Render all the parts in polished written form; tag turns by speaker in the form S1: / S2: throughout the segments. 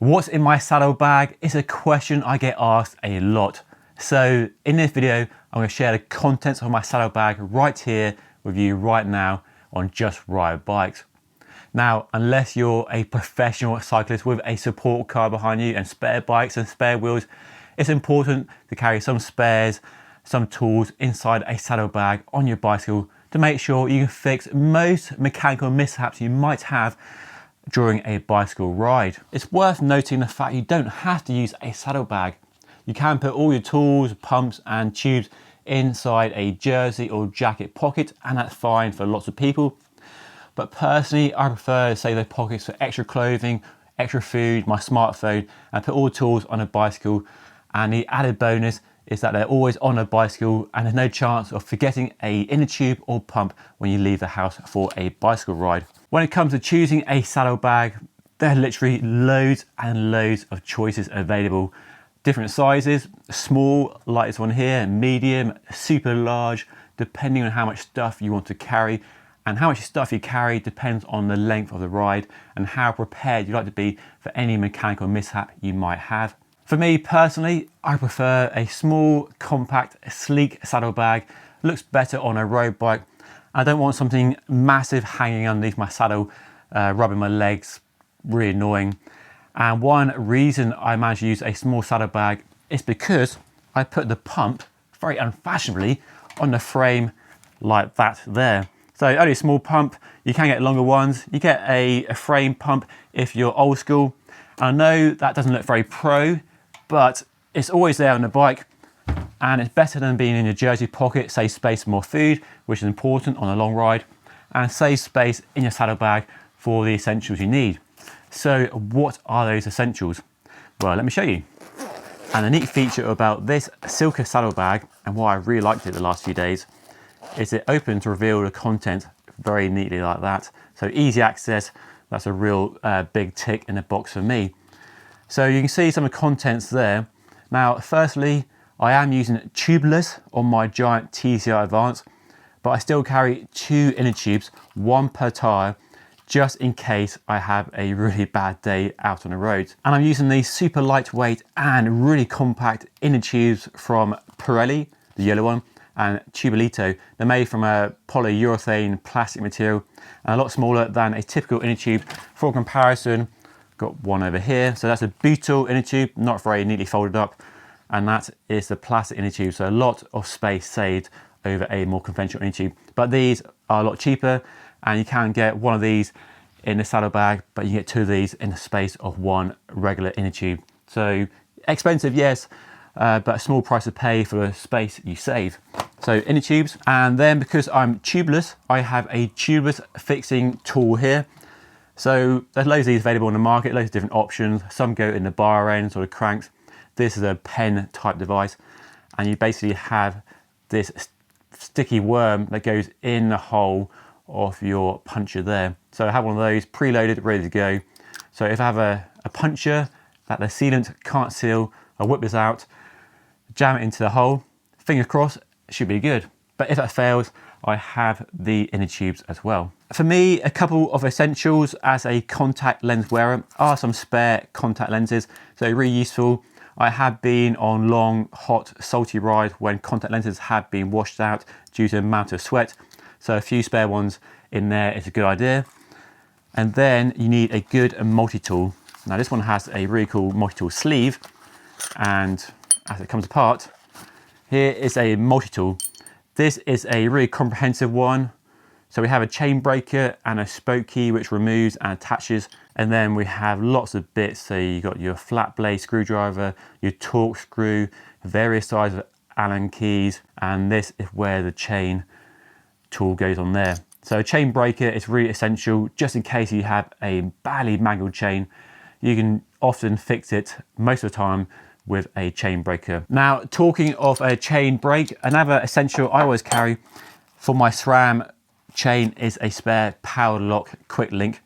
S1: What's in my saddlebag is a question I get asked a lot. So in this video, I'm going to share the contents of my saddlebag right here with you right now on Just Ride Bikes. Now, unless you're a professional cyclist with a support car behind you and spare bikes and spare wheels, it's important to carry some spares, some tools inside a saddlebag on your bicycle to make sure you can fix most mechanical mishaps you might have during a bicycle ride. It's worth noting the fact you don't have to use a saddlebag. You can put all your tools, pumps and tubes inside a jersey or jacket pocket, and that's fine for lots of people. But personally, I prefer to save those pockets for extra clothing, extra food, my smartphone, and put all the tools on a bicycle. And the added bonus is that they're always on a bicycle and there's no chance of forgetting a inner tube or pump when you leave the house for a bicycle ride. When it comes to choosing a saddlebag, there are literally loads and loads of choices available. Different sizes, small like this one here, medium, super large, depending on how much stuff you want to carry. And how much stuff you carry depends on the length of the ride and how prepared you like to be for any mechanical mishap you might have. For me personally, I prefer a small, compact, sleek saddlebag. Looks better on a road bike. I don't want something massive hanging underneath my saddle, rubbing my legs, really annoying. And one reason I managed to use a small saddlebag is because I put the pump, very unfashionably, on the frame like that there. So only a small pump, you can get longer ones. You get a frame pump if you're old school. I know that doesn't look very pro, but it's always there on the bike and it's better than being in your jersey pocket. Saves space for more food, which is important on a long ride, and saves space in your saddlebag for the essentials you need. So what are those essentials? Well, let me show you. And the neat feature about this Silka saddlebag, and why I really liked it the last few days, is it opens to reveal the content very neatly like that. So easy access, that's a real big tick in the box for me. So you can see some of the contents there. Now, firstly, I am using tubeless on my giant TCI Advance, but I still carry 2 inner tubes, 1 per tire, just in case I have a really bad day out on the road. And I'm using these super lightweight and really compact inner tubes from Pirelli, the yellow one, and Tubelito. They're made from a polyurethane plastic material and a lot smaller than a typical inner tube. For comparison, got one over here. So that's a butyl inner tube, not very neatly folded up. And that is the plastic inner tube. So a lot of space saved over a more conventional inner tube. But these are a lot cheaper and you can get one of these in the saddlebag, but you get 2 of these in the space of 1 regular inner tube. So expensive, yes, but a small price to pay for the space you save. So inner tubes, and then because I'm tubeless, I have a tubeless fixing tool here. So there's loads of these available on the market, loads of different options. Some go in the bar ends or the cranks. This is a pen type device, and you basically have this sticky worm that goes in the hole of your puncher there. So I have one of those preloaded, ready to go. So if I have a puncture that the sealant can't seal, I whip this out, jam it into the hole, fingers crossed, it should be good. But if that fails, I have the inner tubes as well. For me, a couple of essentials as a contact lens wearer are some spare contact lenses. So really useful. I have been on long, hot, salty rides when contact lenses have been washed out due to the amount of sweat. So a few spare ones in there is a good idea. And then you need a good multi-tool. Now this one has a really cool multi-tool sleeve, and as it comes apart, here is a multi-tool. This is a really comprehensive one. So we have a chain breaker and a spoke key which removes and attaches, and then we have lots of bits. So you got your flat blade screwdriver, your torque screw, various sizes of Allen keys, and this is where the chain tool goes on there. So a chain breaker is really essential just in case you have a badly mangled chain. You can often fix it most of the time with a chain breaker. Now, talking of a chain brake, another essential I always carry for my SRAM chain is a spare power lock quick link.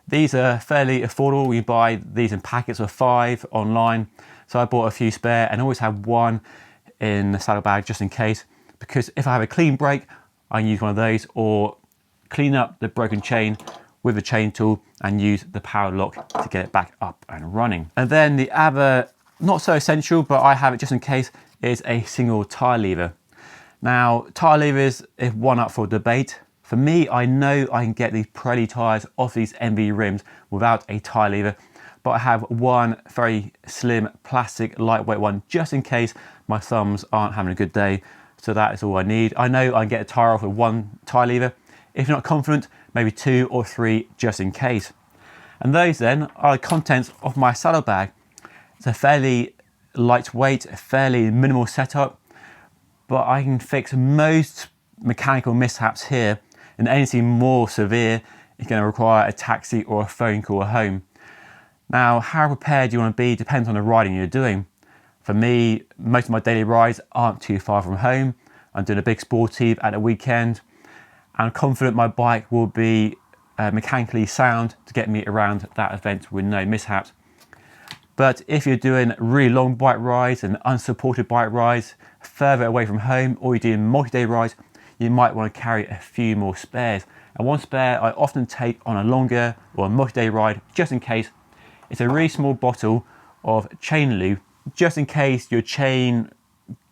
S1: These are fairly affordable. You buy these in packets of 5 online. So I bought a few spare and always have one in the saddlebag just in case, because if I have a clean brake, I can use one of those, or clean up the broken chain with the chain tool and use the power lock to get it back up and running. And then the other, not so essential, but I have it just in case, is a single tyre lever. Now, tyre levers is one up for debate. For me, I know I can get these Pirelli tyres off these MV rims without a tyre lever, but I have one very slim plastic lightweight one just in case my thumbs aren't having a good day. So that is all I need. I know I can get a tyre off with one tyre lever. If you're not confident, maybe 2 or 3 just in case. And those then are the contents of my saddlebag. It's a fairly lightweight, fairly minimal setup, but I can fix most mechanical mishaps here, and anything more severe is going to require a taxi or a phone call home. Now, how prepared you want to be depends on the riding you're doing. For me, most of my daily rides aren't too far from home. I'm doing a big sportive at the weekend. I'm confident my bike will be mechanically sound to get me around that event with no mishaps. But if you're doing really long bike rides and unsupported bike rides further away from home, or you're doing multi-day rides, you might want to carry a few more spares. And one spare I often take on a longer or a multi-day ride just in case. It's a really small bottle of chain lube, just in case your chain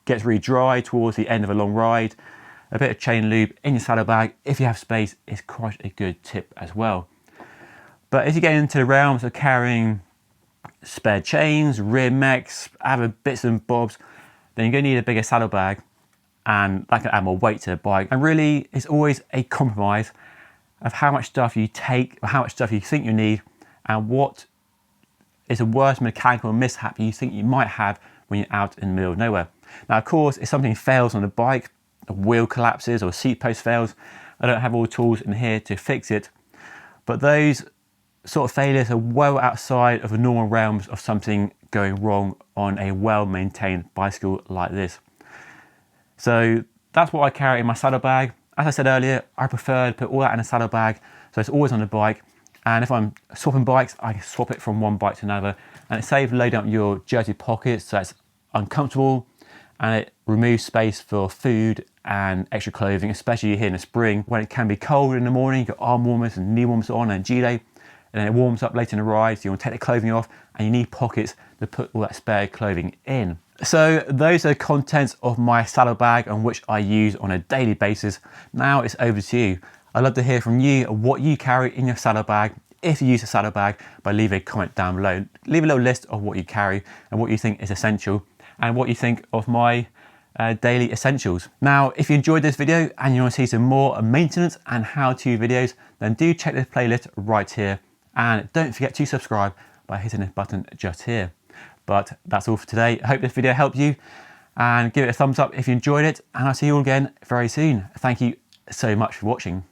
S1: gets really dry towards the end of a long ride. A bit of chain lube in your saddlebag, if you have space, is quite a good tip as well. But if you get into the realms of carrying spare chains, rear mechs, other bits and bobs, then you're going to need a bigger saddlebag, and that can add more weight to the bike. And really, it's always a compromise of how much stuff you take, or how much stuff you think you need, and what is the worst mechanical mishap you think you might have when you're out in the middle of nowhere. Now, of course, if something fails on the bike, a wheel collapses or a seat post fails, I don't have all the tools in here to fix it. But those sort of failures are well outside of the normal realms of something going wrong on a well-maintained bicycle like this. So that's what I carry in my saddlebag. As I said earlier, I prefer to put all that in a saddlebag, so it's always on the bike. And if I'm swapping bikes, I can swap it from one bike to another, and it saves loading up your jersey pockets, so it's uncomfortable, and it removes space for food and extra clothing, especially here in the spring when it can be cold in the morning. You've got arm warmers and knee warmers on and G-Day, and then it warms up later in the ride, so you want to take the clothing off, and you need pockets to put all that spare clothing in. So those are the contents of my saddlebag, on which I use on a daily basis. Now it's over to you. I'd love to hear from you what you carry in your saddlebag. If you use a saddlebag, leave a comment down below. Leave a little list of what you carry and what you think is essential, and what you think of my daily essentials. Now, if you enjoyed this video and you want to see some more maintenance and how-to videos, then do check this playlist right here, and don't forget to subscribe by hitting this button just here. But that's all for today. I hope this video helped you, and give it a thumbs up if you enjoyed it, and I'll see you all again very soon. Thank you so much for watching.